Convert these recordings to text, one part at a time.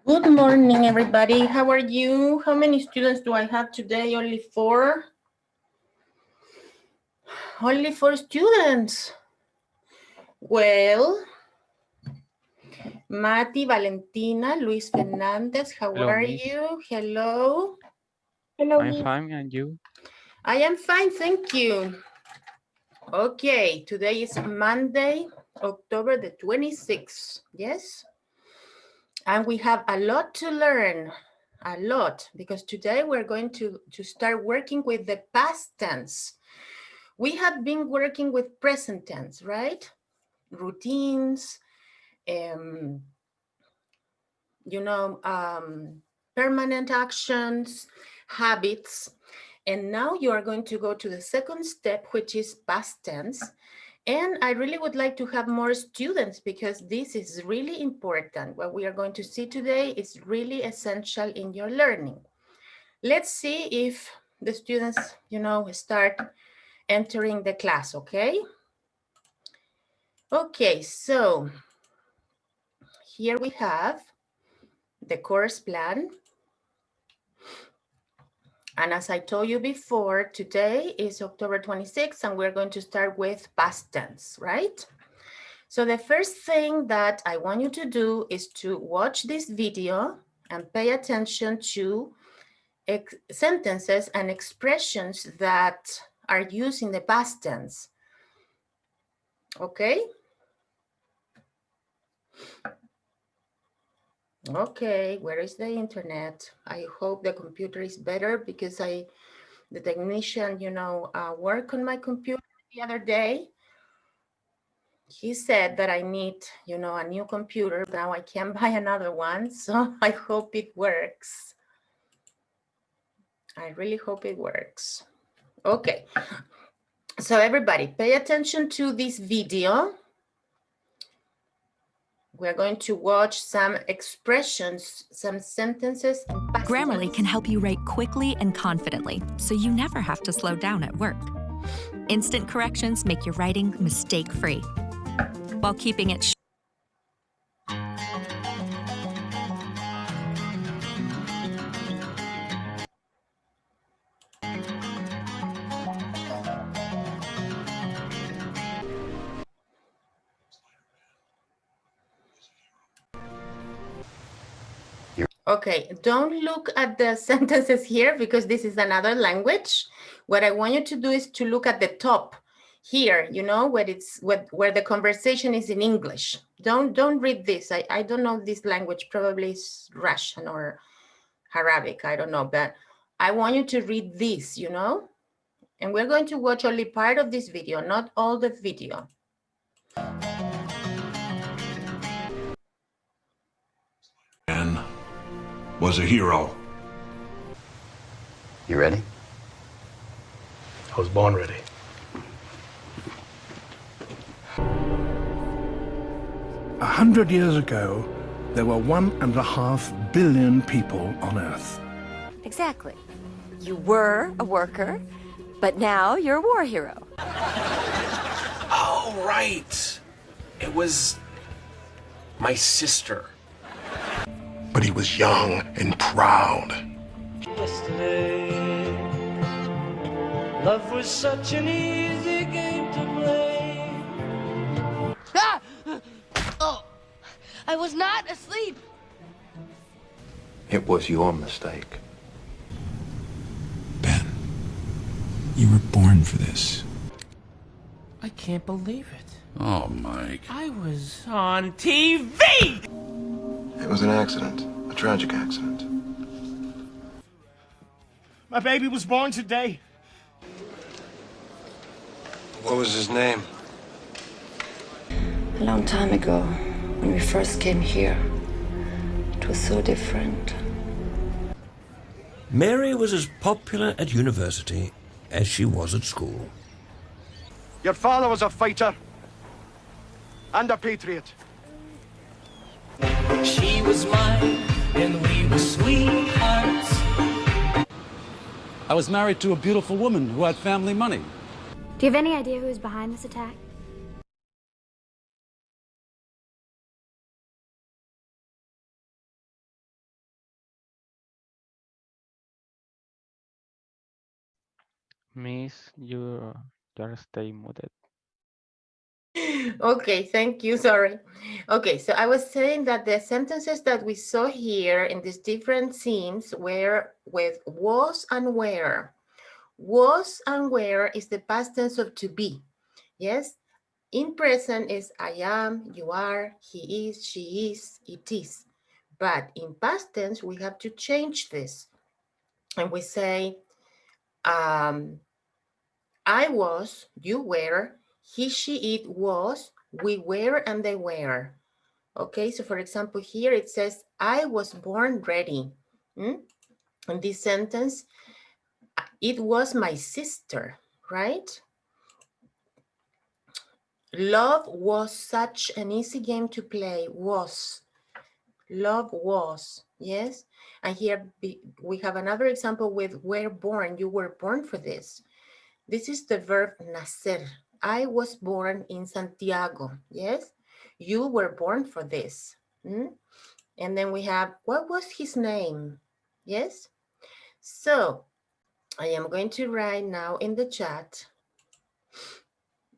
Good morning, everybody. How are you? How many students do I have today? Only four? Only four students. Well, Mati, Valentina, Luis Fernandez, how Hello, are Miss. you? Hello. I'm fine, and you? I am fine, thank you. Okay, today is Monday, October the 26th. Yes? And we have a lot to learn. A lot, because today we're going to start working with the past tense. We have been working with present tense, right? Routines, permanent actions, habits. And now you are going to go to the second step, which is past tense. And I really would like to have more students because this is really important. What we are going to see today is really essential in your learning. Let's see if the students, start entering the class, okay? Okay, so here we have the course plan. And as I told you before, today is October 26th, and we're going to start with past tense, right? So the first thing that I want you to do is to watch this video and pay attention to sentences and expressions that are used in the past tense. Okay? Okay, where is the internet? I hope the computer is better because the technician, worked on my computer the other day. He said that I need, a new computer. Now I can't buy another one, so I hope it works. I really hope it works. Okay, so everybody pay attention to this video. We're going to watch some expressions, some sentences. Grammarly can help you write quickly and confidently, so you never have to slow down at work. Instant corrections make your writing mistake-free, while keeping it short. Okay, don't look at the sentences here because this is another language. What I want you to do is to look at the top here, where the conversation is in English. Don't read this. I don't know this language, probably it's Russian or Arabic, I don't know, but I want you to read this, and we're going to watch only part of this video, not all the video. Was a hero. You ready? I was born ready. A 100 years ago, there were 1.5 billion people on Earth. Exactly. You were a worker, but now you're a war hero. Oh, right. It was my sister. But he was young and proud. Yesterday, love was such an easy game to play. Ah! Oh, I was not asleep. It was your mistake. Ben, you were born for this. I can't believe it. Oh, Mike. I was on TV! It was an accident, a tragic accident. My baby was born today. What was his name? A long time ago, when we first came here, it was so different. Mary was as popular at university as she was at school. Your father was a fighter and a patriot. She was mine, and we were sweethearts. I was married to a beautiful woman who had family money. Do you have any idea who is behind this attack? Miss, you stay muted. Okay, thank you. Sorry. Okay, so I was saying that the sentences that we saw here in these different scenes were with was and were. Was and were is the past tense of to be. Yes. In present is I am, you are, he is, she is, it is. But in past tense, we have to change this. And we say, I was, you were, he, she, it was, we were, and they were. Okay, so for example, here it says, I was born ready. In this sentence, it was my sister, right? Love was such an easy game to play, was. Love was, yes? And here we have another example with were born, you were born for this. This is the verb nacer. I was born in Santiago, yes? You were born for this. And then we have, what was his name? Yes? So I am going to write now in the chat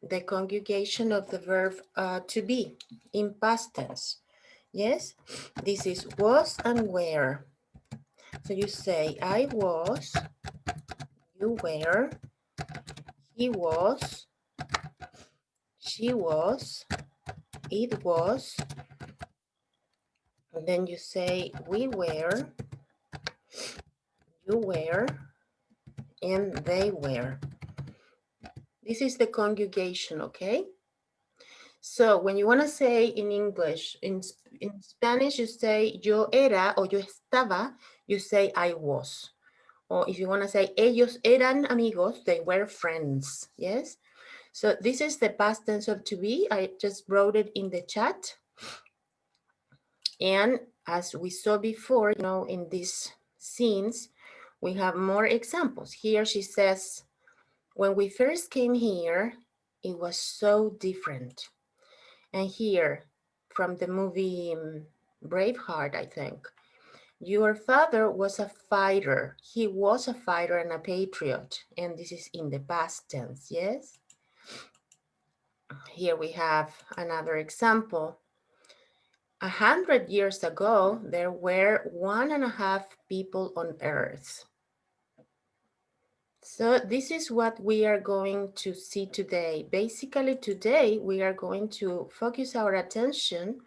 the conjugation of the verb to be in past tense. Yes? This is was and were. So you say, I was, you were, he was, she was, it was, and then you say, we were, you were, and they were. This is the conjugation, okay? So when you want to say in English, in Spanish, you say yo era or yo estaba, you say I was. Or if you want to say ellos eran amigos, they were friends, yes? So this is the past tense of to be. I just wrote it in the chat. And as we saw before, you know, in these scenes, we have more examples. Here she says, when we first came here, it was so different. And here, from the movie Braveheart, I think, your father was a fighter. He was a fighter and a patriot. And this is in the past tense, yes? Here we have another example. 100 years ago, there were 1.5 people on Earth. So this is what we are going to see today. Basically, today we are going to focus our attention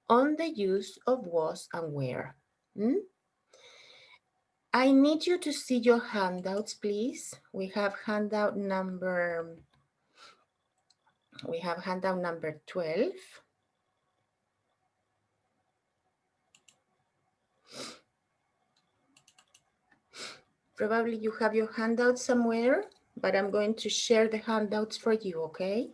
on the use of was and were. I need you to see your handouts, please. We have handout number 12. Probably you have your handout somewhere, but I'm going to share the handouts for you, okay?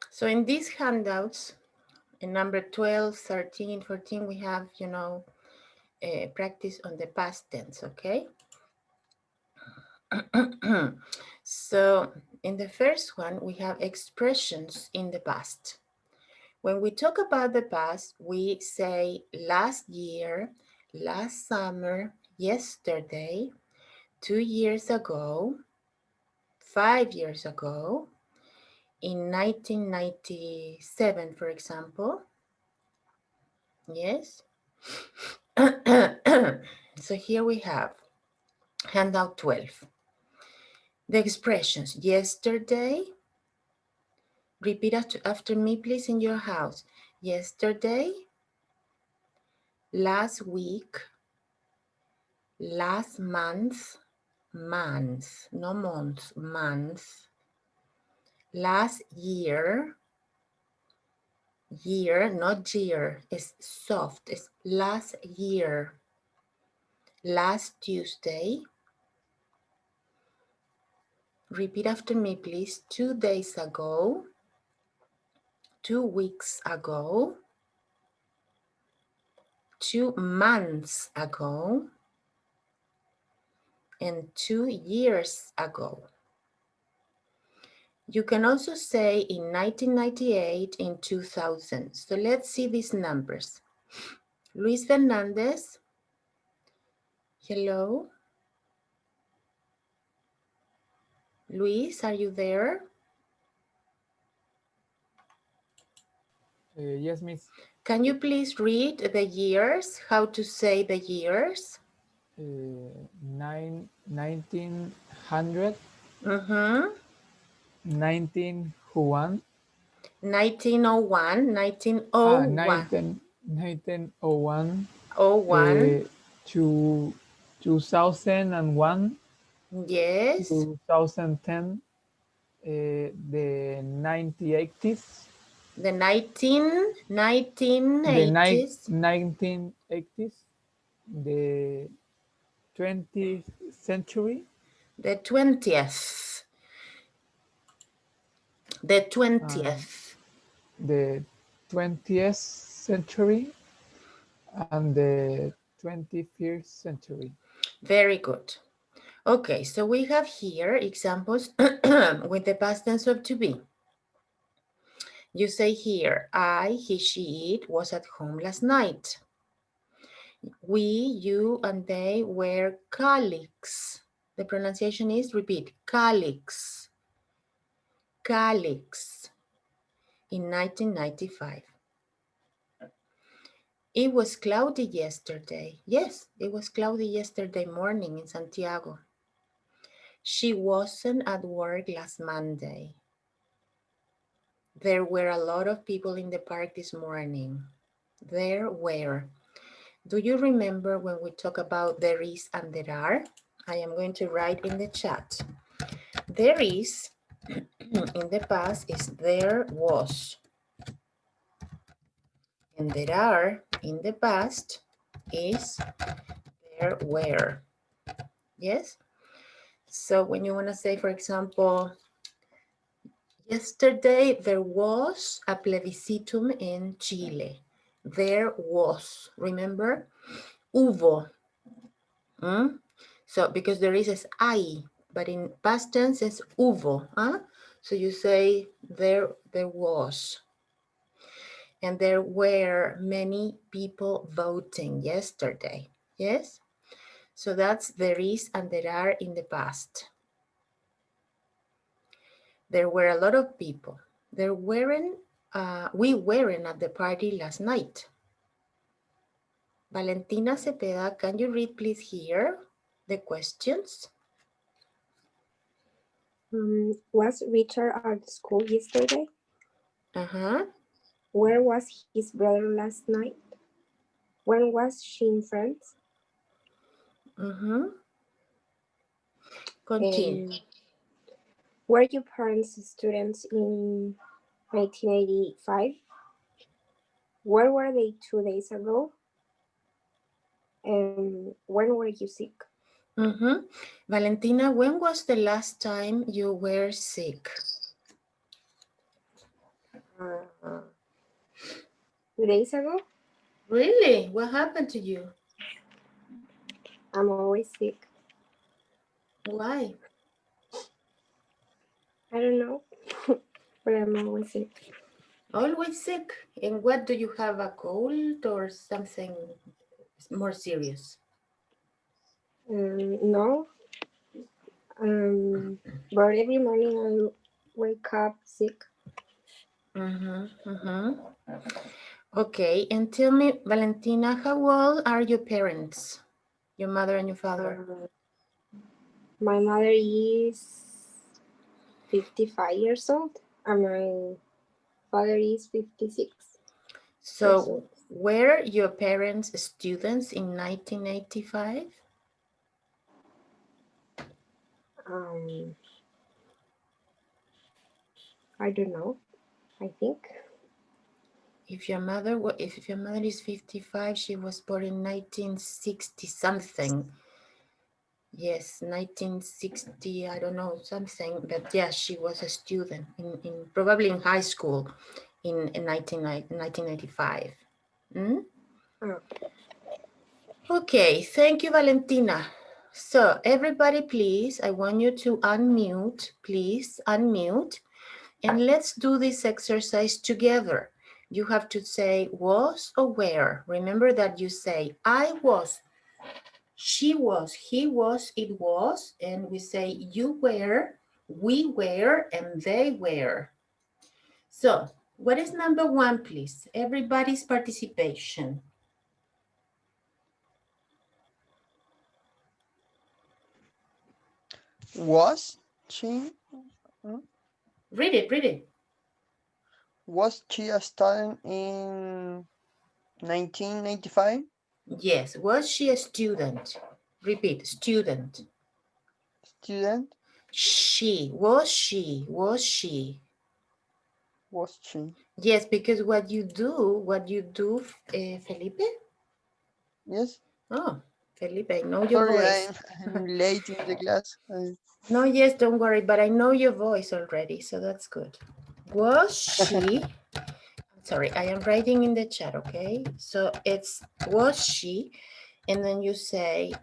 So in these handouts, in number 12, 13, 14, we have, you know, practice on the past tense, okay? So in the first one, we have expressions in the past. When we talk about the past, we say last year, last summer, yesterday, 2 years ago, 5 years ago, in 1997, for example. Yes. So here we have handout 12. The expressions yesterday. Repeat after me, please, in your house. Yesterday, last week, last month, months, no months, months. Last year, year, not year, it's soft, it's last year. Last Tuesday. Repeat after me, please. 2 days ago, 2 weeks ago, 2 months ago and 2 years ago. You can also say in 1998, in 2000. So let's see these numbers. Luis Fernandez, hello. Luis, are you there? Yes, Miss. Can you please read the years, how to say the years? 1900. 1901. 1901. 1901. 1901. 01. To 2001. Yes. 2010. The 1980s. The 1980s. 1980s. The 20th century. The 20th. The 20th. The 20th century and the 21st century. Very good. Okay, so we have here examples with the past tense of to be. You say here, I, he, she, it was at home last night. We, you, and they were colleagues. The pronunciation is, repeat, colleagues. Colleagues in 1995. It was cloudy yesterday. Yes, it was cloudy yesterday morning in Santiago. She wasn't at work last Monday. There were a lot of people in the park this morning. There were. Do you remember when we talk about there is and there are? I am going to write in the chat. There is in the past is there was. And there are in the past is there were. Yes? So when you want to say, for example, yesterday there was a plebiscitum in Chile. There was, remember? Hubo. So because there is I, but in past tense it's hubo. So you say there was. And there were many people voting yesterday. Yes? So that's there is and there are in the past. There were a lot of people. There weren't, we weren't at the party last night. Valentina Cepeda, can you read please here the questions? Was Richard at school yesterday? Uh-huh. Where was his brother last night? When was she in France? Mm-hmm. Continue. Were your parents students in 1985? Where were they 2 days ago? And when were you sick? Mm-hmm. Valentina, when was the last time you were sick? 2 days ago. Really? What happened to you? I'm always sick. Why? I don't know, but I'm always sick. Always sick? And what, do you have a cold or something more serious? No. But every morning I wake up sick. Okay, and tell me, Valentina, how old are your parents? Your mother and your father? My mother is 55 years old and my father is 56. So were your parents students in 1985? I don't know. I think. If your mother is 55, she was born in 1960 something. Yes, 1960, I don't know, something, but yes, she was a student in probably in high school in 1995. Okay, thank you, Valentina. So everybody, please, I want you to unmute, please, unmute. And let's do this exercise together. You have to say was or were. Remember that you say I was, she was, he was, it was, and we say you were, we were, and they were. So what is number one, please? Everybody's participation. Was she? Read it, read it. Was she a student in 1995? Yes, was she a student? Repeat, student. Student? She, was she, was she? Was she? Yes, because what you do, Felipe? Yes. Oh, Felipe, I know your Sorry, voice. I'm late in the class. No, yes, don't worry, but I know your voice already, so that's good. Was she, sorry, I am writing in the chat, okay? So it's, was she, and then you say,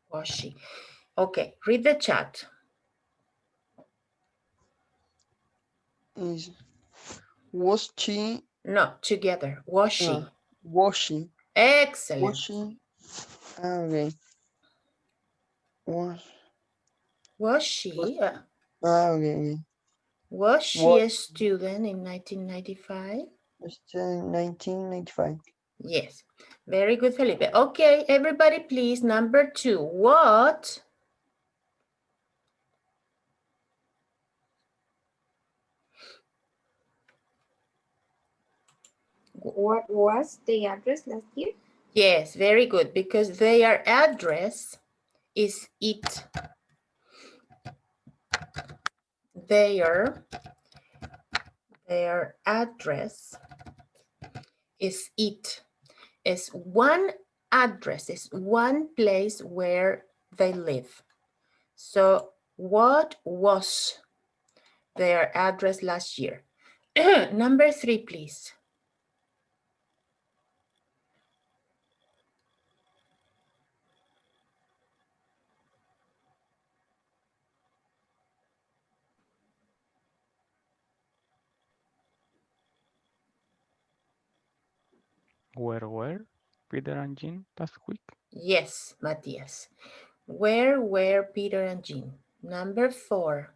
was she? Okay, read the chat. Was she? No, together. Was she? Was she? Excellent. Was she? Okay. Was she? Okay. Was she a student in 1995? 1995. Yes. Very good, Felipe. Okay, everybody, please. Number two. What? What was the address last year? Yes, very good, because their address is it. Their address is it. It's one address, it's one place where they live. So what was their address last year? Number three, please. Where were Peter and Jean last week? Yes, Matthias. Where were Peter and Jean? Number four.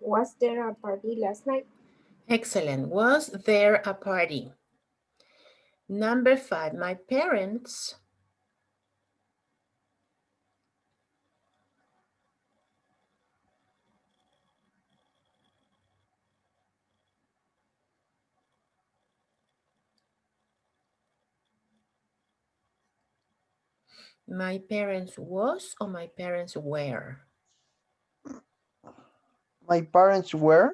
Was there a party last night? Excellent. Was there a party? Number five. My parents was or my parents were? My parents were?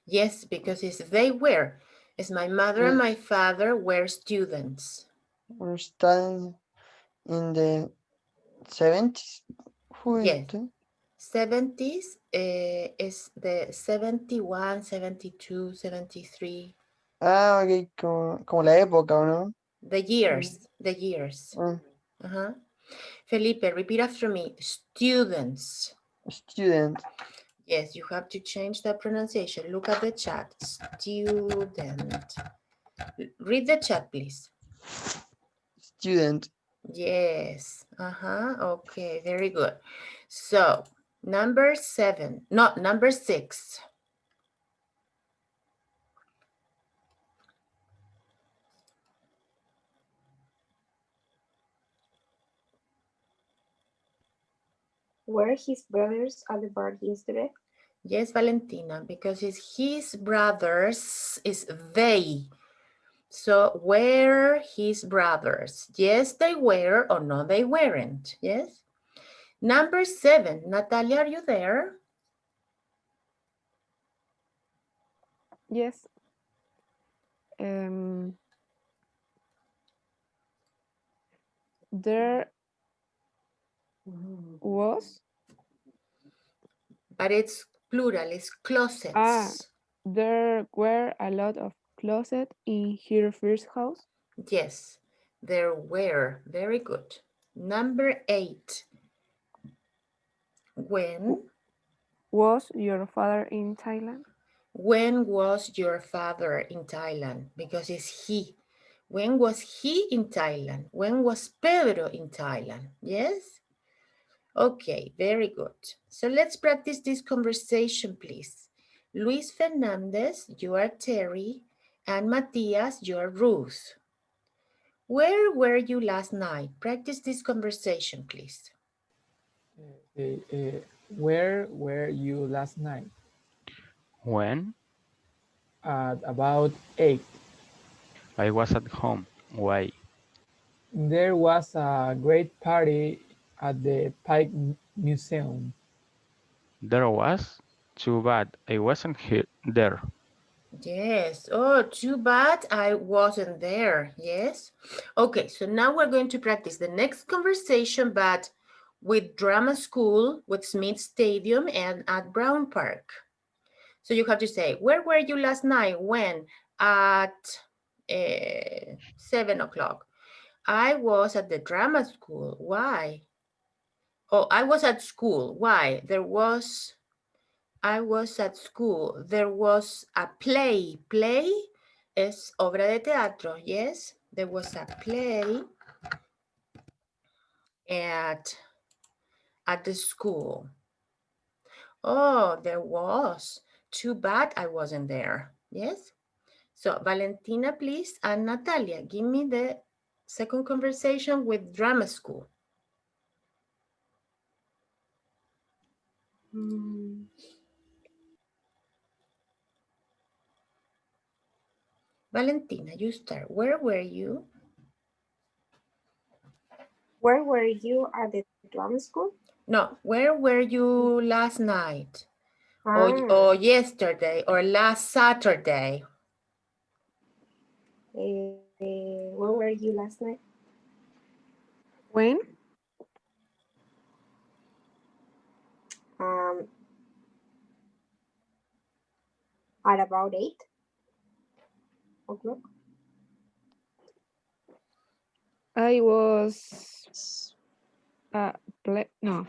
Yes, because it's they were. It's my mother and my father were students. We're studying in the 70s? Yes. 70s is the 71, 72, 73. Ok, como la época, ¿no? The years, the years. Felipe, repeat after me. Students. Student. Yes, you have to change the pronunciation. Look at the chat. Student. Read the chat, please. Student. Yes. Okay, very good. So, number seven. No, number six. Were his brothers at the party yesterday? Yes, Valentina, because it's his brothers, is they. So, were his brothers? Yes, they were, or no, they weren't. Yes. Number seven. Natalia, are you there? Yes. there was. But it's plural, it's closets. Ah, there were a lot of closets in her first house. Yes, there were. Very good. Number 8. When? Was your father in Thailand? When was your father in Thailand? Because it's he. When was he in Thailand? When was Pedro in Thailand? Yes? Okay, very good. So let's practice this conversation, please. Luis Fernandez, you are Terry, and Matias, you are Ruth. Where were you last night? Practice this conversation, please. Where were you last night? When? At about 8. I was at home. Why? There was a great party at the Pike Museum. There was? Too bad I wasn't there. Yes. Oh, too bad I wasn't there. Yes. Okay, so now we're going to practice the next conversation, but with drama school, with Smith Stadium, and at Brown Park. So you have to say, where were you last night? When? At 7 o'clock. I was at the drama school. Why? Oh, I was at school. Why? I was at school. There was a play. Play es obra de teatro. Yes, there was a play at the school. Oh, there was. Too bad I wasn't there. Yes. So Valentina, please, and Natalia, give me the second conversation with drama school. Valentina, you start. Where were you? Where were you at the drama school? No, where were you last night? Or yesterday or last Saturday? Where were you last night? When? At about 8 o'clock. I was no.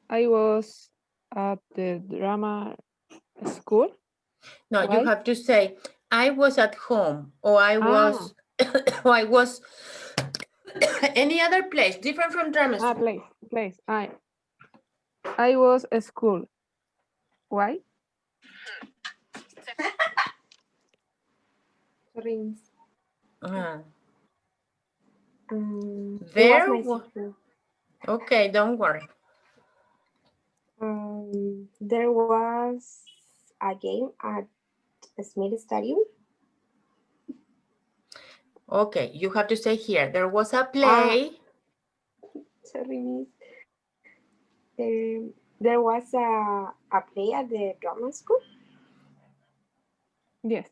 I was at the drama school. No, Why? you have to say, I was at home, or I was, or I was any other place, different from drama school. Place. I was at school. Why? Rings. There was my was, sister. okay, don't worry. There was a game at Smith Stadium. Okay, you have to say here, there was a play. Sorry, miss. There was a play at the drama school. Yes.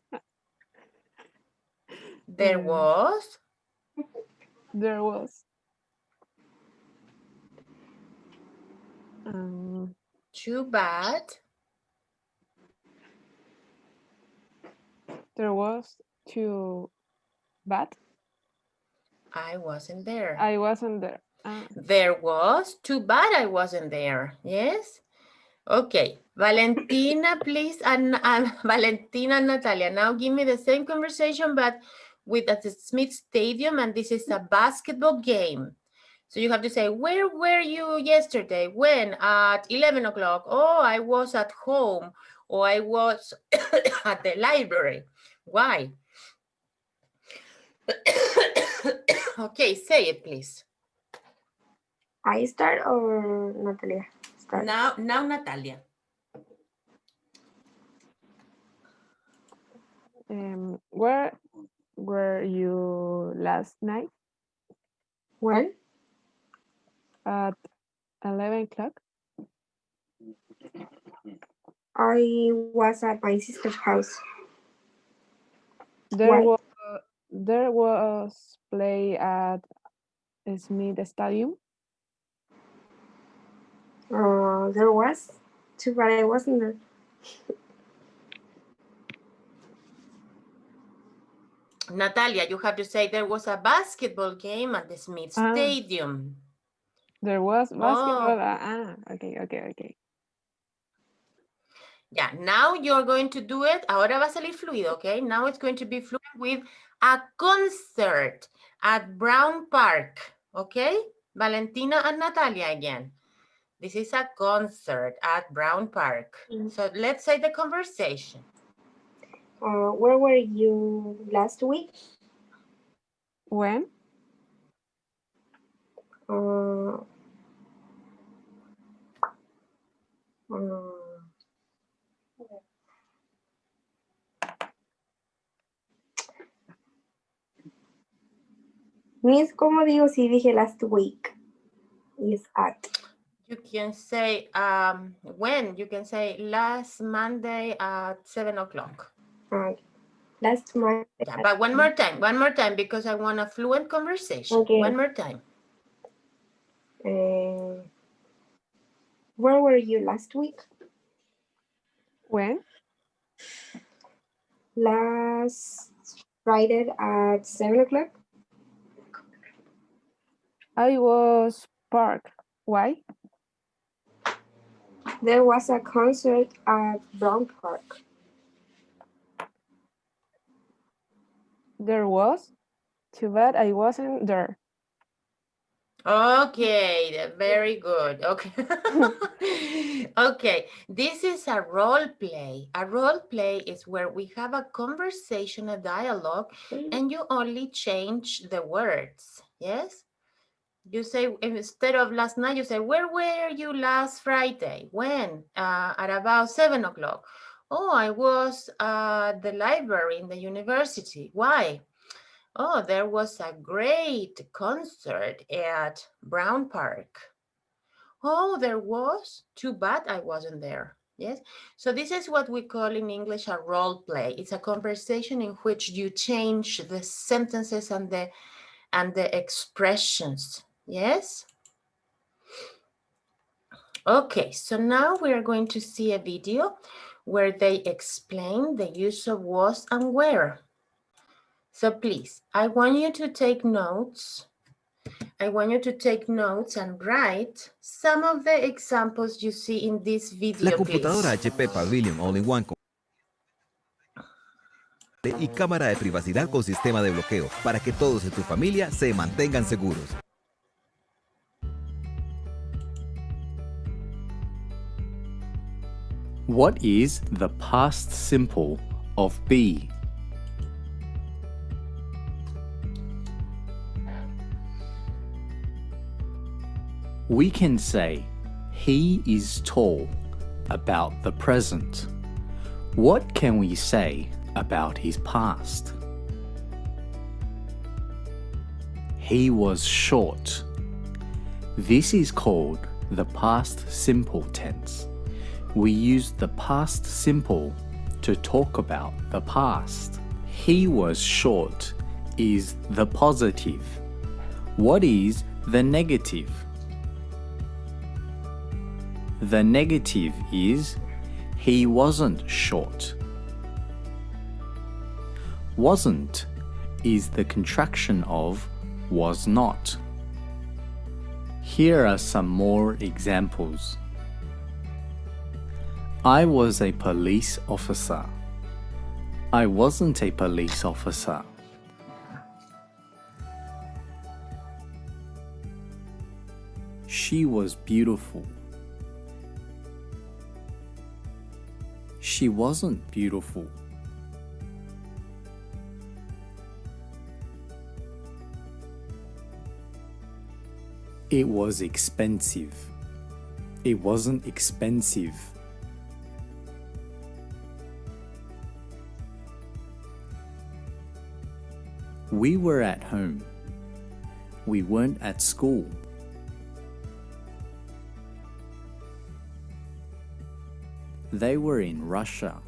There was. There was. Too bad. There was too bad. I wasn't there. I wasn't there. There was. Too bad I wasn't there. Yes? Okay. Valentina, please, and Valentina and Natalia. Now give me the same conversation, but with at the Smith Stadium, and this is a basketball game. So you have to say, where were you yesterday? When? At 11 o'clock. Oh, I was at home, or I was at the library. Why? Okay, say it, please. I start or Natalia start? Now Natalia. Where were you last night? When? At 11 o'clock. I was at my sister's house. There was play at Smith Stadium? There was. Too bad I wasn't there. Natalia, you have to say there was a basketball game at the Smith Stadium. There was basketball. Oh. Okay. Yeah, now you're going to do it. Ahora va a salir fluido, okay? Now it's going to be fluid with a concert at Brown Park, okay? Valentina and Natalia again. This is a concert at Brown Park. So let's say the conversation. Where were you last week? When? Miss, ¿cómo digo si dije last week? Is at. You can say when. You can say last Monday at 7 o'clock. Last Monday. Yeah, but one more time, because I want a fluent conversation. Okay. One more time. Where were you last week? When? Last Friday at 7 o'clock. I was parked. Why? There was a concert at Brown Park. There was. Too bad I wasn't there. Okay, very good. Okay. Okay, this is a role play. A role play is where we have a conversation, a dialogue, and you only change the words. Yes? You say, instead of last night, you say, where were you last Friday? When? At about 7 o'clock. Oh, I was at the library in the university. Why? Oh, there was a great concert at Brown Park. Oh, there was? Too bad I wasn't there. Yes. So this is what we call in English a role play. It's a conversation in which you change the sentences and the expressions. Yes. Okay, so now we are going to see a video where they explain the use of was and where. So please, I want you to take notes. I want you to take notes and write some of the examples you see in this video, La computadora please. HP Pavilion All-in-One y cámara de privacidad con sistema de bloqueo para que todos en tu familia se mantengan seguros. What is the past simple of be? We can say, he is tall about the present. What can we say about his past? He was short. This is called the past simple tense. We use the past simple to talk about the past. He was short is the positive. What is the negative? The negative is he wasn't short. Wasn't is the contraction of was not. Here are some more examples. I was a police officer. I wasn't a police officer. She was beautiful. She wasn't beautiful. It was expensive. It wasn't expensive. We were at home. We weren't at school. They were in Russia.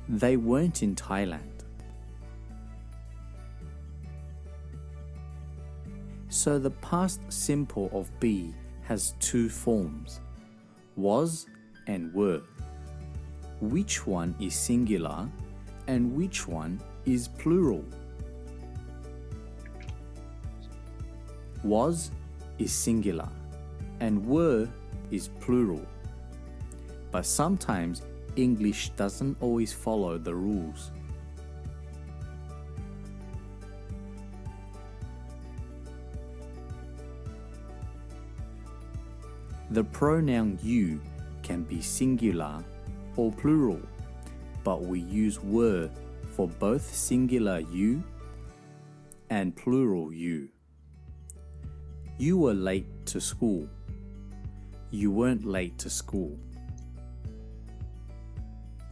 They weren't in Thailand. So the past simple of be has two forms, was and were. Which one is singular and which one is plural? Was is singular and were is plural. But sometimes English doesn't always follow the rules. The pronoun you can be singular or plural, but we use were for both singular you and plural you. You were late to school. You weren't late to school.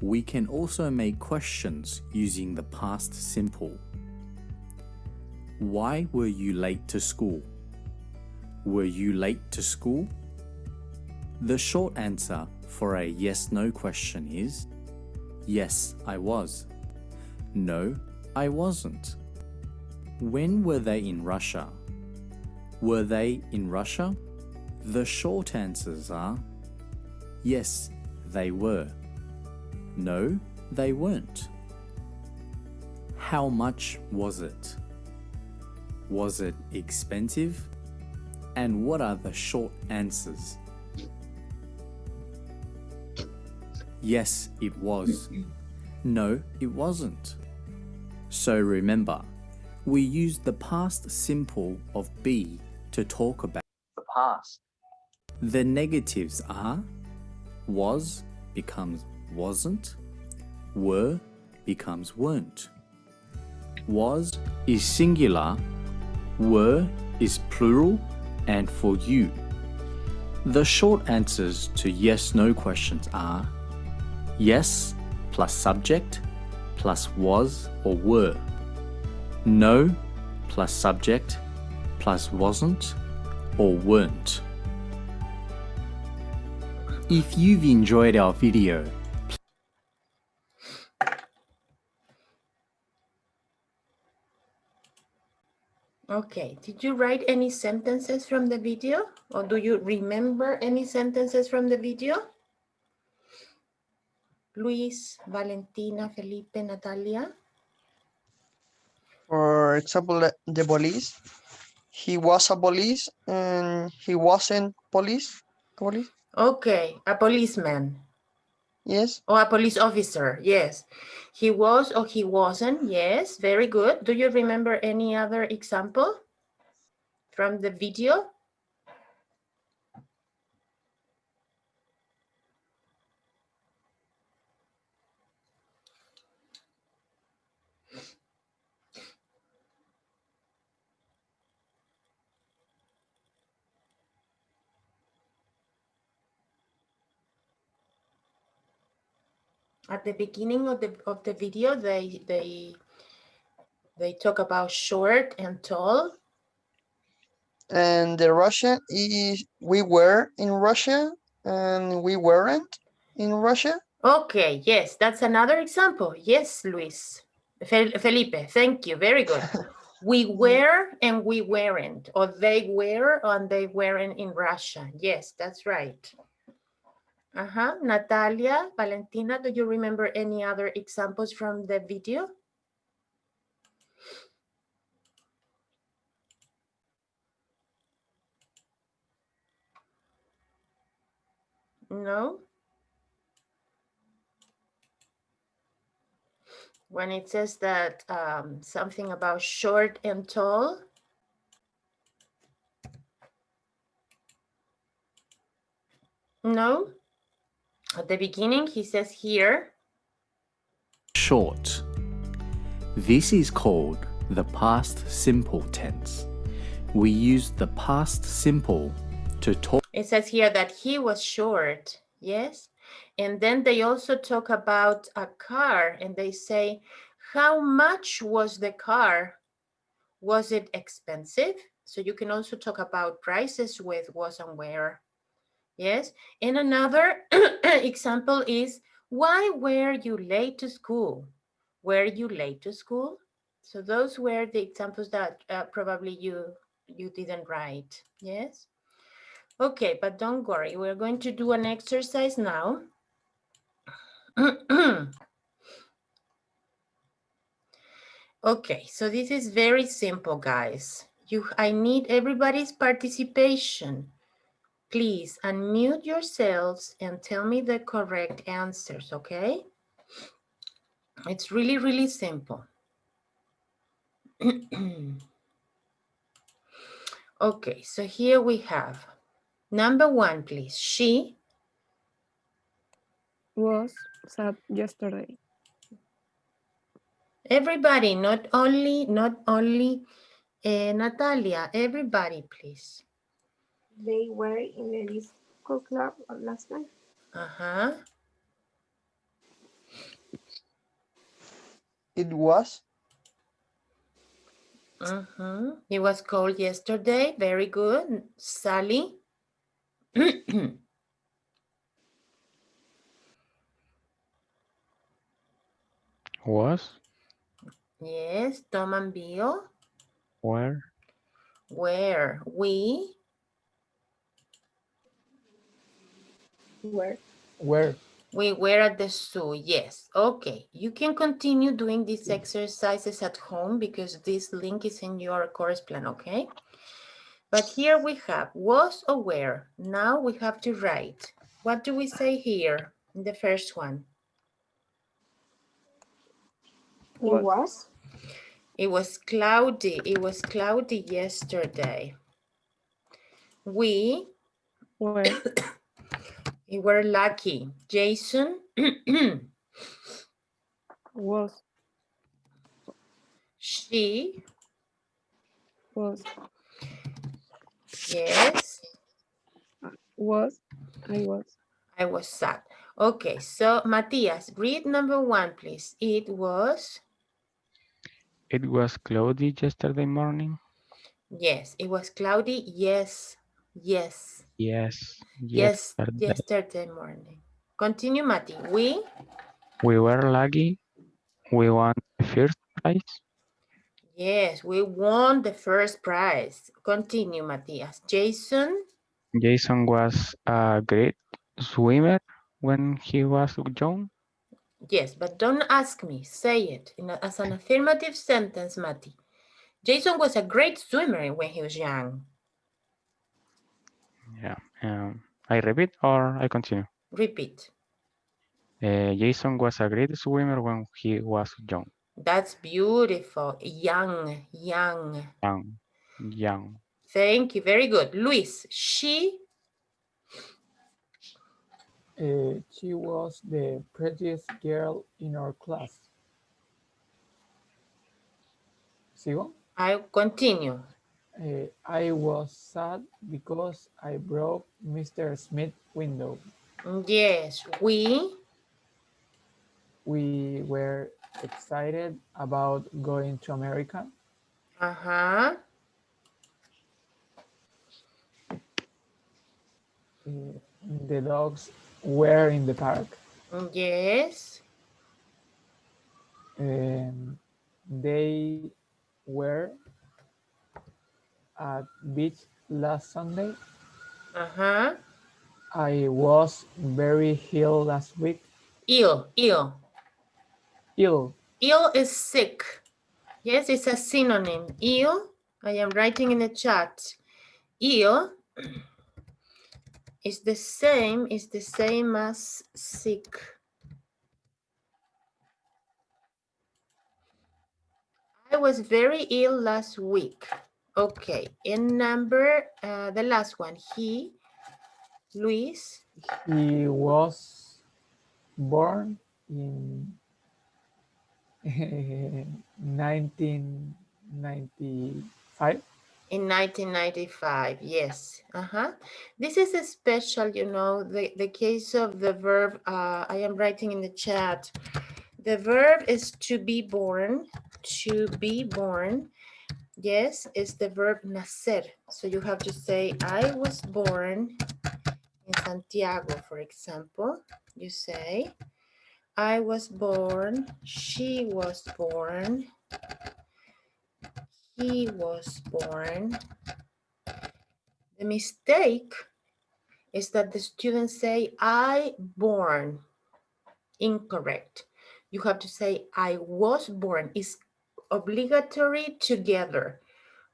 We can also make questions using the past simple. Why were you late to school? Were you late to school? The short answer for a yes-no question is yes, I was. No, I wasn't. When were they in Russia? Were they in Russia? The short answers are yes, they were. No, they weren't. How much was it? Was it expensive? And what are the short answers? Yes, it was. No, it wasn't. So remember, we use the past simple of be to talk about the past. The negatives are was becomes wasn't, were becomes weren't. Was is singular, were is plural, and for you. The short answers to yes-no questions are yes plus subject plus was or were. No plus subject plus wasn't or weren't. If you've enjoyed our video, Okay, did you write any sentences from the video? Or do you remember any sentences from the video? Luis, Valentina, Felipe, Natalia? For example, the police. He was a police and he wasn't police. Police? Okay, a policeman. Yes. Or a police officer, yes. He was or he wasn't, yes, very good. Do you remember any other example from the video? At the beginning of the video, they talk about short and tall. And the Russian is we were in Russia and we weren't in Russia. Okay, yes, that's another example. Yes, Luis. Felipe, thank you. Very good. We were and we weren't, or they were and they weren't in Russia. Yes, that's right. Natalia, Valentina, do you remember any other examples from the video? No? When it says that something about short and tall? No? At the beginning, he says here. short. This is called the past simple tense. We use the past simple to talk. It says here that he was short, yes? And then they also talk about a car and they say, how much was the car? Was it expensive? So you can also talk about prices with was and where, yes? And another example is, why were you late to school? Were you late to school? So those were the examples that probably you you didn't write. Yes? Okay, but don't worry. We're going to do an exercise now. Okay, so this is very simple, guys. I need everybody's participation. Please unmute yourselves and tell me the correct answers, okay? It's really, really simple. Okay, so here we have number one, please. She Was sad yesterday. everybody, not only Natalia, everybody, please. They were in the disco club last night. Uh-huh. It was. It was cold yesterday. Very good. Sally. Was, Yes, Tom and Bill. where, Where? We Where? were at the zoo. Yes. Okay. You can continue doing these exercises at home because this link is in your course plan, okay? But here we have was or were. Now we have to write. What do we say here in the first one? It was. It was cloudy. It was cloudy yesterday. We were lucky. Jason Was. She Was. Yes. Was. I was. I was sad. Okay, so Matthias, read number one, please. It was. it was cloudy yesterday morning? Yes, it was cloudy. Yes, yes. Yes, Yes, yesterday. yesterday morning. Continue, Mati. We were lucky. We won the first prize. Yes, we won the first prize. Continue, Matthias. Jason. Jason was a great swimmer when he was young. Yes, but don't ask me. Say it as an affirmative sentence, Mati. Jason was a great swimmer when he was young. Yeah. I repeat or I continue? Repeat. Jason was a great swimmer when he was young. That's beautiful. Young. Young. Thank you. Very good. Luis, she was the prettiest girl in our class. ¿Sigo? I continue. I was sad because I broke Mr. Smith's window. Yes, we were excited about going to America. Uh-huh. The dogs were in the park. Yes. They were at beach last Sunday. Uh-huh. I was very ill last week. Ill. Ill is sick. Yes, it's a synonym. Ill, I am writing in the chat. Ill is the same as sick. I was very ill last week. Okay, in number, the last one, Luis. He was born in 1995. In 1995, yes. This is a special, the case of the verb, I am writing in the chat. The verb is to be born. To be born, yes, is the verb nacer. So you have to say, I was born in Santiago, for example. You say, I was born, she was born, He was born. The mistake is that the students say, I born. Incorrect. You have to say, I was born. It's obligatory together.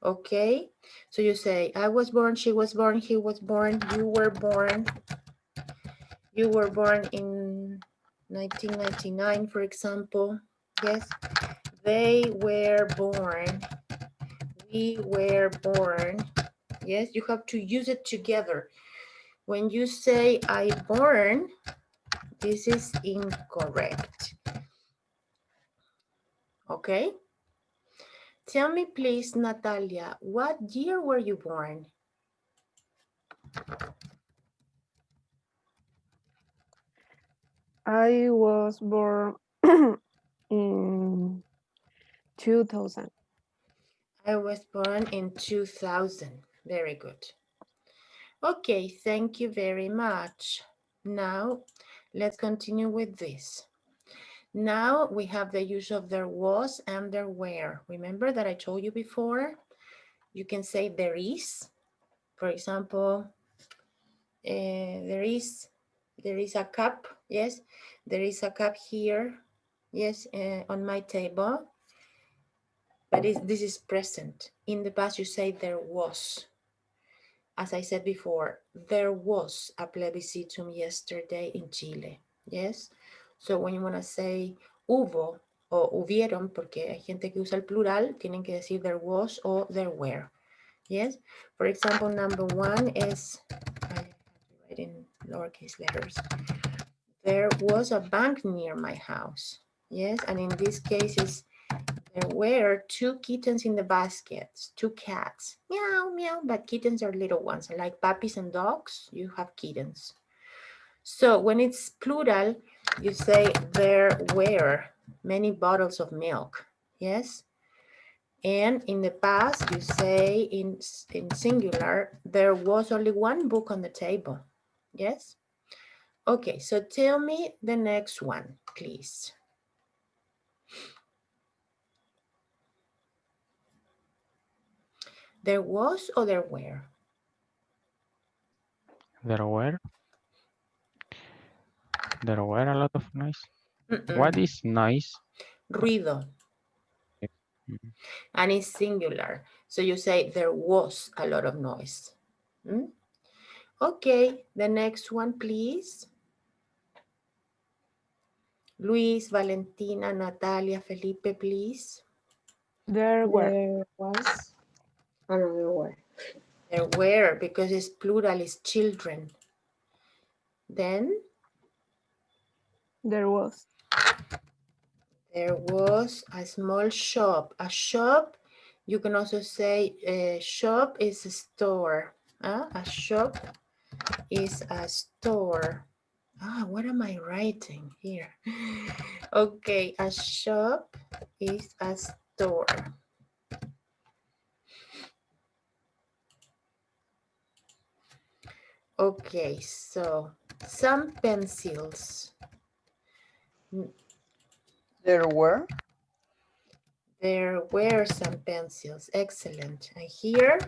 Okay? So you say, I was born, she was born, he was born, you were born. You were born in 1999, for example. Yes? They were born. We were born. Yes, you have to use it together. When you say I born, this is incorrect. Okay? Tell me please, Natalia, what year were you born? I was born in 2000. I was born in 2000. Very good. Okay, thank you very much. Now, let's continue with this. Now we have the use of there was and there were. Remember that I told you before? You can say there is. For example, there is a cup. Yes, there is a cup here. Yes, on my table. But this is present. In the past, you say there was. As I said before, there was a plebiscitum yesterday in Chile. Yes. So when you want to say hubo o hubieron, porque hay gente que usa el plural, tienen que decir there was or there were. Yes. For example, number one is, I have to write in lowercase letters. There was a bank near my house. Yes. And in this case, there were two kittens in the baskets, two cats. Meow, meow, but kittens are little ones. Like puppies and dogs, you have kittens. So when it's plural, you say there were many bottles of milk. Yes? And in the past, you say in singular, there was only one book on the table. Yes? Okay, so tell me the next one, please. There was or there were? There were a lot of noise. Mm-mm. What is noise? Ruido. And it's singular. So you say there was a lot of noise. Okay, the next one, please. Luis, Valentina, Natalia, Felipe, please. There were. There was. Oh, no, there were. There were, because it's plural, it's children. Then? There was. There was a small shop. A shop, you can also say a shop is a store. A shop is a store. What am I writing here? Okay, a shop is a store. Okay, so some pencils. There were? There were some pencils. Excellent. And here,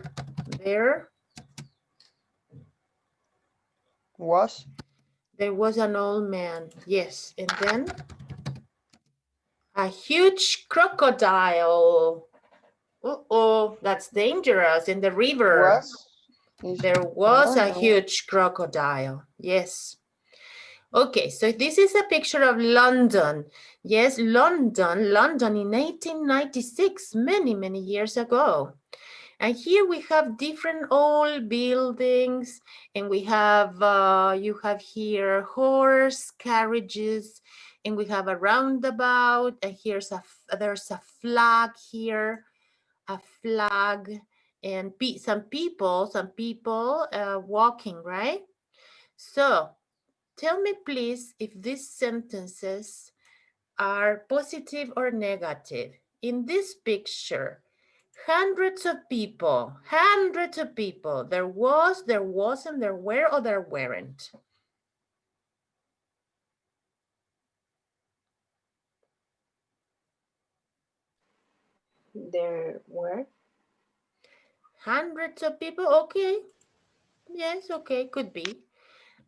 there was? There was an old man. Yes. And then a huge crocodile. Uh-oh, that's dangerous in the river. There was a huge crocodile. Yes. Okay, so this is a picture of London. Yes, London in 1896, many, many years ago. And here we have different old buildings, and we have, you have here horse carriages, and we have a roundabout, and there's a flag here, a flag, and some people walking, right? So tell me please if these sentences are positive or negative. In this picture, hundreds of people. There was, there wasn't, there were, or there weren't. There were. Hundreds of people, okay. Yes, okay, could be.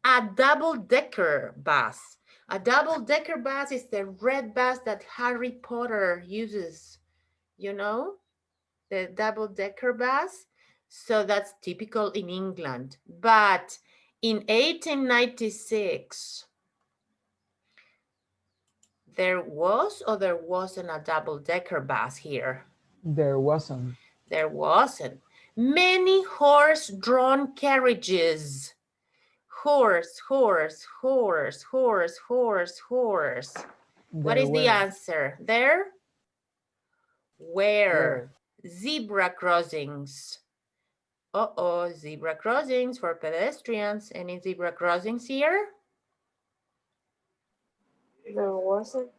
A double-decker bus. A double-decker bus is the red bus that Harry Potter uses, you know, the double-decker bus. So that's typical in England. But in 1896, there was or there wasn't a double-decker bus here? There wasn't. There wasn't. Many horse-drawn carriages. Horse, horse, horse, horse, horse, horse. What There is the were. answer? There? Where? Zebra crossings. Uh-oh, zebra crossings for pedestrians. Any zebra crossings here? There wasn't.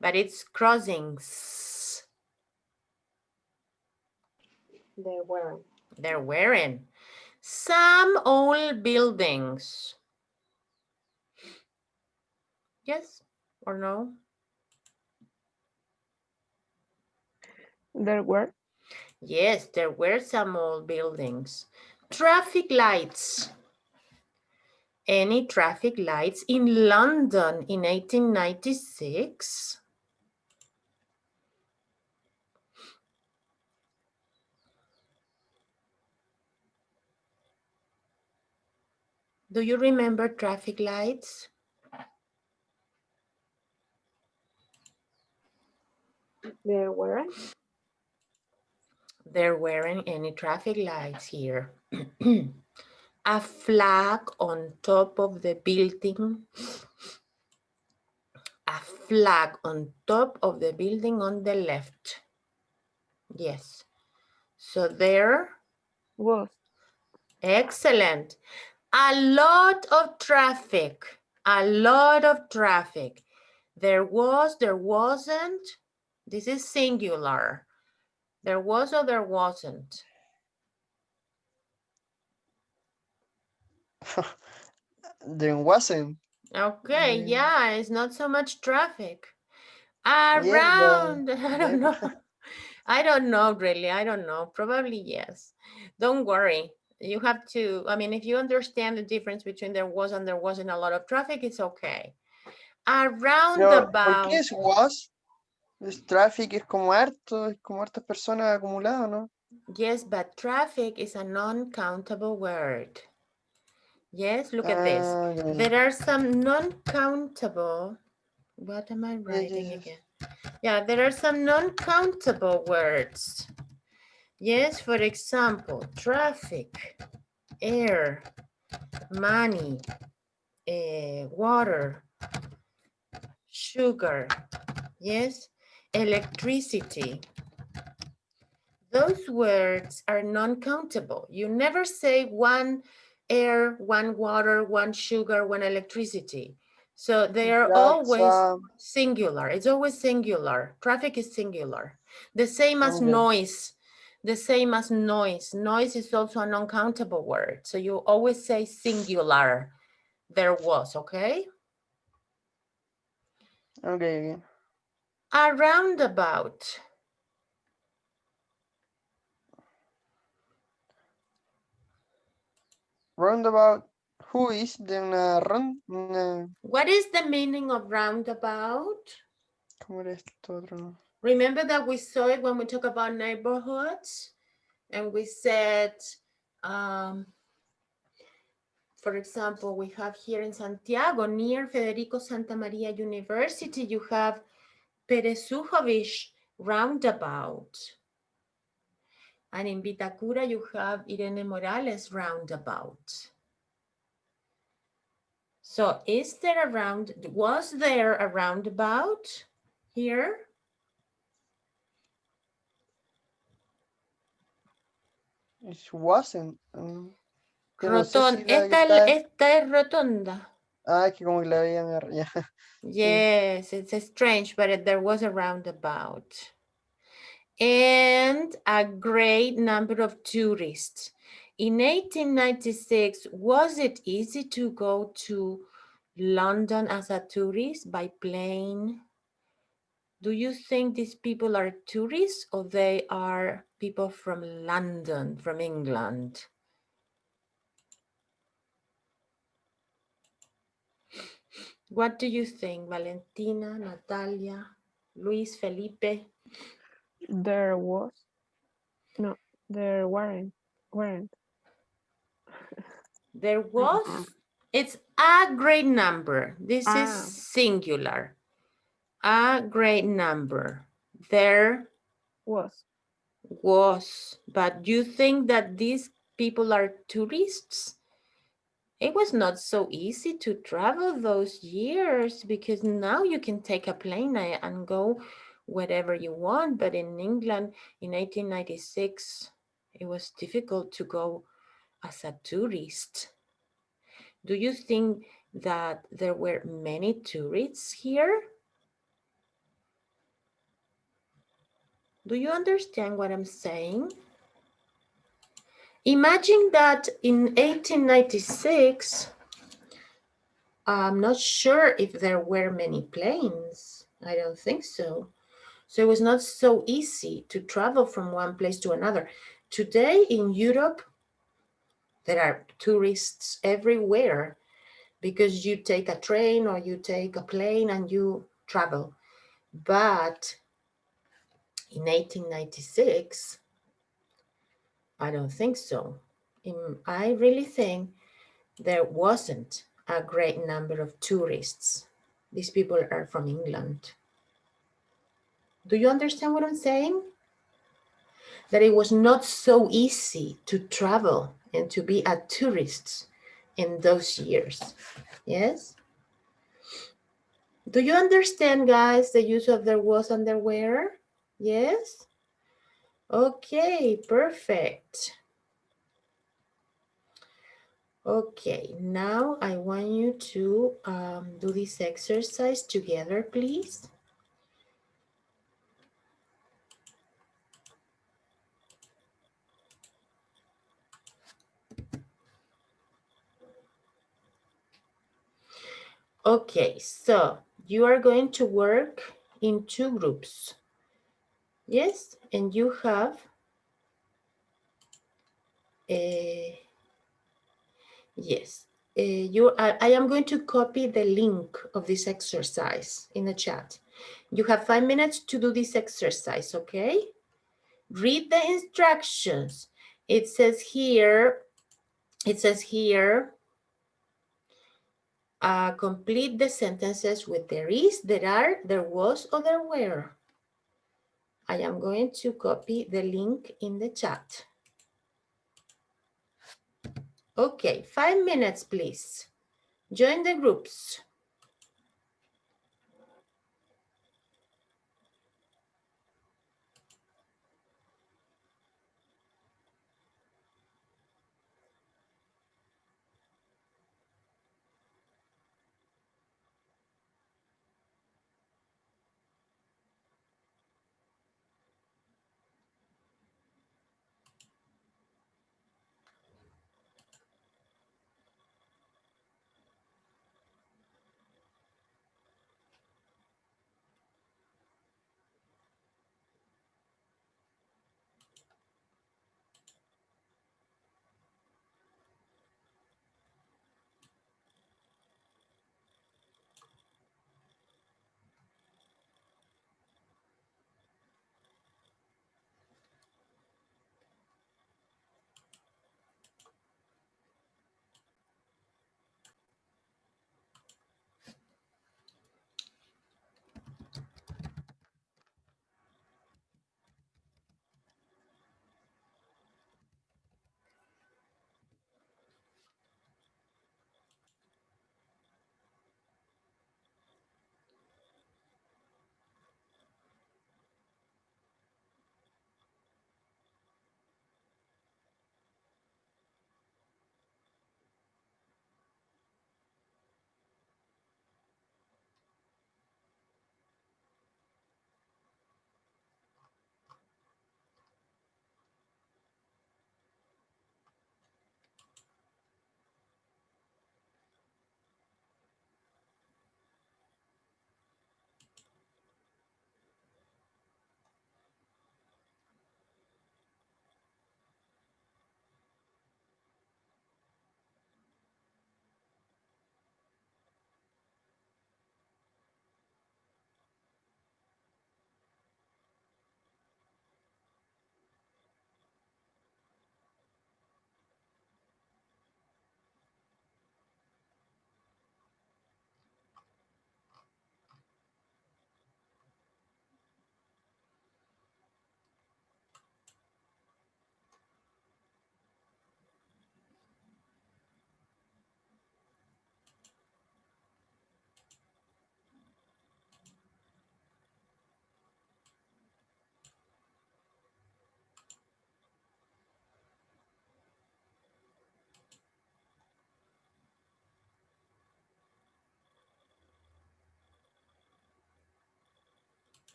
But it's crossings. There weren't. There weren't. Some old buildings. Yes or no? There were. Yes, there were some old buildings. Traffic lights. Any traffic lights in London in 1896? Do you remember traffic lights? There weren't. There weren't any traffic lights here. A flag on top of the building. A flag on top of the building on the left. Yes. So there Was. Excellent. A lot of traffic. A lot of traffic. There was, there wasn't. This is singular. There was or there wasn't. There wasn't. Okay, yeah, it's not so much traffic. Yeah, Around, but I don't know. I don't know, really. I don't know. Probably yes. Don't worry. You have to, I mean, if you understand the difference between there was and there wasn't a lot of traffic, it's okay. Around pero, ¿por qué about. es was? Es traffic, es como hartas personas acumuladas, ¿no? Yes, but traffic is a non-countable word. Yes, look at this. Okay. There are some non-countable. What am I writing again? Yeah, there are some non-countable words. Yes, for example, traffic, air, money, water, sugar, yes, electricity. Those words are non-countable. You never say one air, one water, one sugar, one electricity. So they are always singular. It's always singular. Traffic is singular. The same as noise. The same as noise. Noise is also a non-countable word. So you always say singular. There was, okay? Okay. A roundabout. Roundabout. Who is de una What is the meaning of roundabout? ¿Cómo era esto otro? Remember that we saw it when we talk about neighborhoods? And we said, for example, we have here in Santiago, near Federico Santa Maria University, you have Perezujovic roundabout. And in Vitacura, you have Irene Morales roundabout. So was there a roundabout here? It wasn't. Esta es rotonda. Ah, es que como que la veía ya. Yes, it's strange, but there was a roundabout. And a great number of tourists. In 1896, was it easy to go to London as a tourist by plane, Do you think these people are tourists or they are people from London, from England? What do you think, Valentina, Natalia, Luis, Felipe? There weren't. There was. It's a great number. This is singular. A great number. There was. But you think that these people are tourists? It was not so easy to travel those years because now you can take a plane and go wherever you want. But in England in 1896, it was difficult to go as a tourist. Do you think that there were many tourists here? Do you understand what I'm saying? Imagine that in 1896, I'm not sure if there were many planes. I don't think so. So it was not so easy to travel from one place to another. Today in Europe, there are tourists everywhere because you take a train or you take a plane and you travel. But in 1896, I don't think so. I really think there wasn't a great number of tourists. These people are from England. Do you understand what I'm saying? That it was not so easy to travel and to be a tourist in those years. Yes? Do you understand, guys, the use of there was and there were? Yes? Okay, perfect. Okay, now I want you to do this exercise together, please. Okay, so you are going to work in two groups. Yes, and you have yes. I am going to copy the link of this exercise in the chat. You have 5 minutes to do this exercise, okay? Read the instructions. It says here, complete the sentences with there is, there are, there was, or there were. I am going to copy the link in the chat. Okay, 5 minutes, please. Join the groups.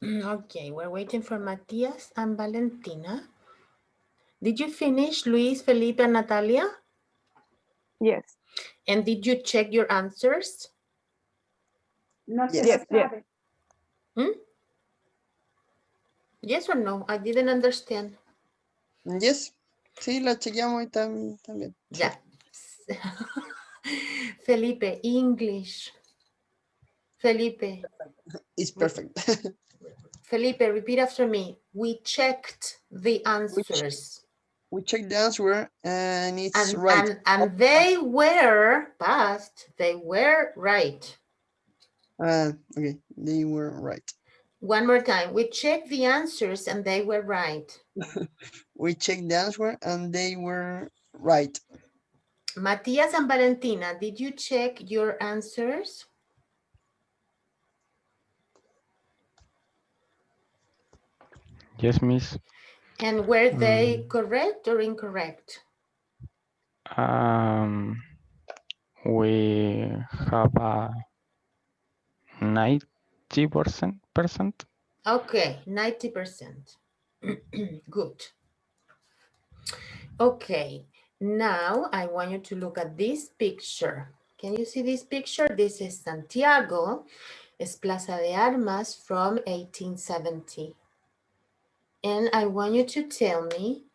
Okay, we're waiting for Matias and Valentina. Did you finish, Luis, Felipe, and Natalia? Yes. And did you check your answers? No se Yes, lo yes. sabe. Yes or no? I didn't understand. Yes. Sí, la chequeamos y también. Yeah. Felipe, English. Felipe. It's perfect. Felipe, repeat after me. We checked the answers. We checked the answer and it's right. And they were past. They were right. Okay, they were right. One more time. We checked the answers and they were right. We checked the answer and they were right. Matias and Valentina, did you check your answers? Yes, miss. And were they correct or incorrect? We have a 90%. Okay, 90%. Good. Okay, now I want you to look at this picture. Can you see this picture? This is Santiago. It's Plaza de Armas from 1870. And I want you to tell me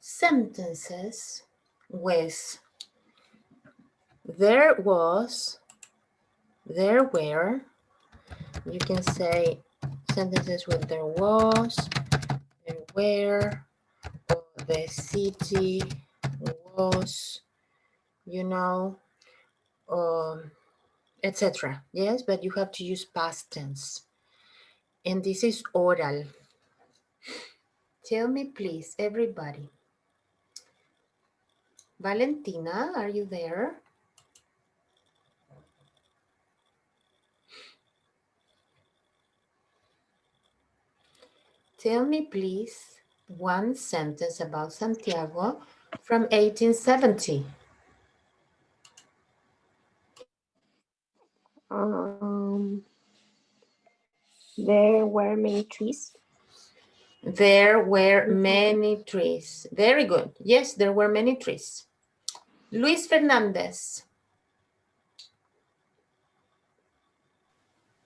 sentences with there was, there were. You can say sentences with there was, there were, or the city was, you know, etc. Yes, but you have to use past tense. And this is oral. Tell me, please, everybody. Valentina, are you there? Tell me, please, one sentence about Santiago from 1870. There were many trees. There were many trees. Very good. Yes, there were many trees. Luis Fernandez.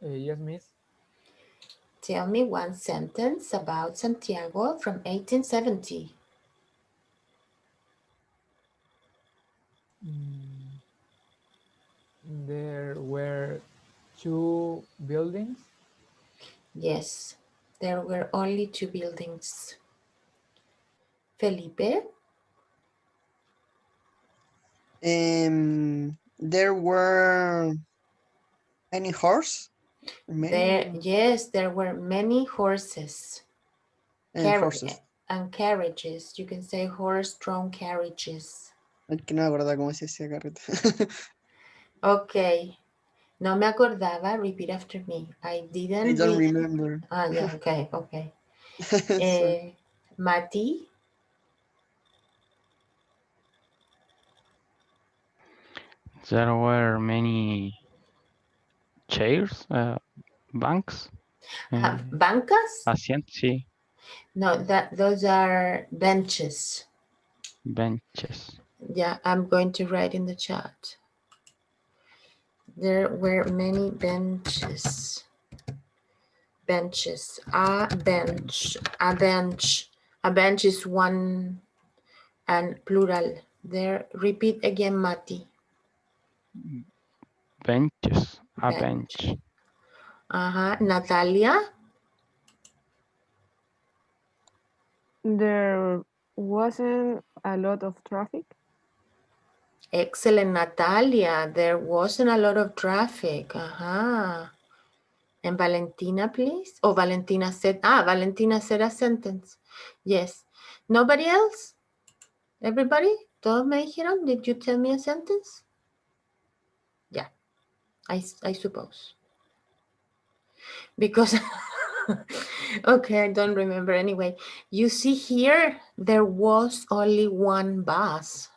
Yes, miss. Tell me one sentence about Santiago from 1870. There were 2 buildings. Yes, there were only 2 buildings. Felipe? There were any horse? Yes, there were many horses. Horses. And carriages. You can say horse-drawn carriages. Es que no me acuerdo cómo se decía carreta. Okay. No me acordaba. Repeat after me. I don't remember. Yeah, okay, okay. Mati? There were many chairs, banks. ¿Bancas? Asientos, sí. No, those are benches. Benches. Yeah, I'm going to write in the chat. There were many benches. Benches. A bench. A bench. A bench is one and plural. There. Repeat again, Mati. Benches. A bench. Natalia? There wasn't a lot of traffic. Excellent, Natalia. There wasn't a lot of traffic. And Valentina, please. Oh, Valentina said a sentence. Yes. Nobody else? Everybody? ¿Todos me dijeron? Did you tell me a sentence? Yeah, I suppose. Because, okay, I don't remember anyway. You see here, there was only one bus.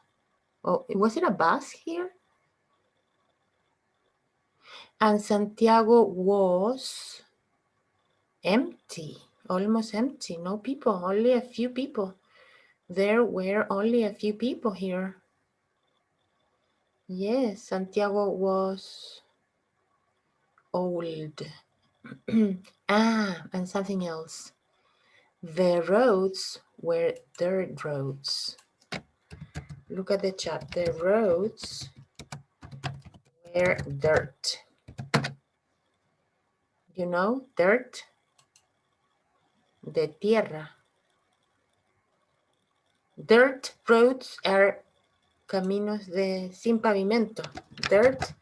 Oh, was it a bus here? And Santiago was empty, almost empty. No people, only a few people. There were only a few people here. Yes, Santiago was old. And something else. The roads were dirt roads. Look at the chat. The roads were dirt. You know, dirt, de tierra. Dirt roads are caminos sin pavimento. Dirt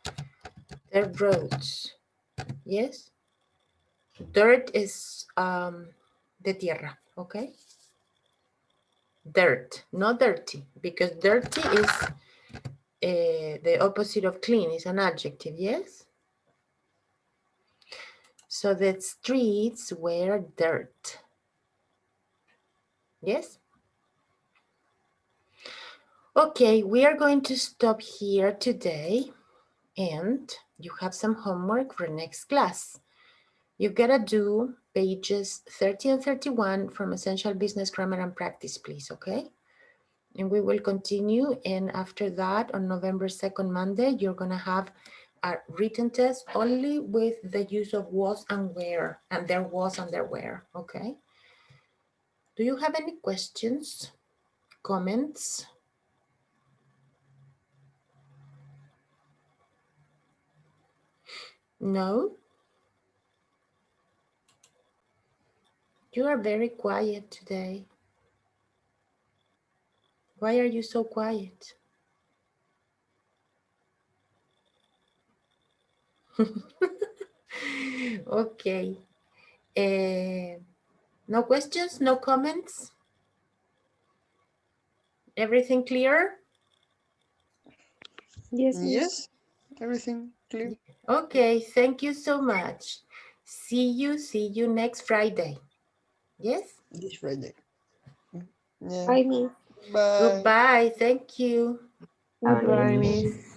roads. Yes? Dirt is de tierra, okay? Dirt, not dirty, because dirty is the opposite of clean, is an adjective, yes? So the streets were dirt. Yes? Okay, we are going to stop here today, and you have some homework for next class. You gotta do pages 30 and 31 from Essential Business Grammar and Practice, please, okay? And we will continue, and after that, on November 2nd, Monday, you're gonna have a written test only with the use of was and where, and there was and there were, okay? Do you have any questions, comments? No? You are very quiet today. Why are you so quiet? Okay. No questions, no comments? Everything clear? Yes, everything clear. Okay, thank you so much. See you next Friday. Yes? This Friday. Yeah. Bye, Miss. Bye. Goodbye, thank you. Goodbye, Miss.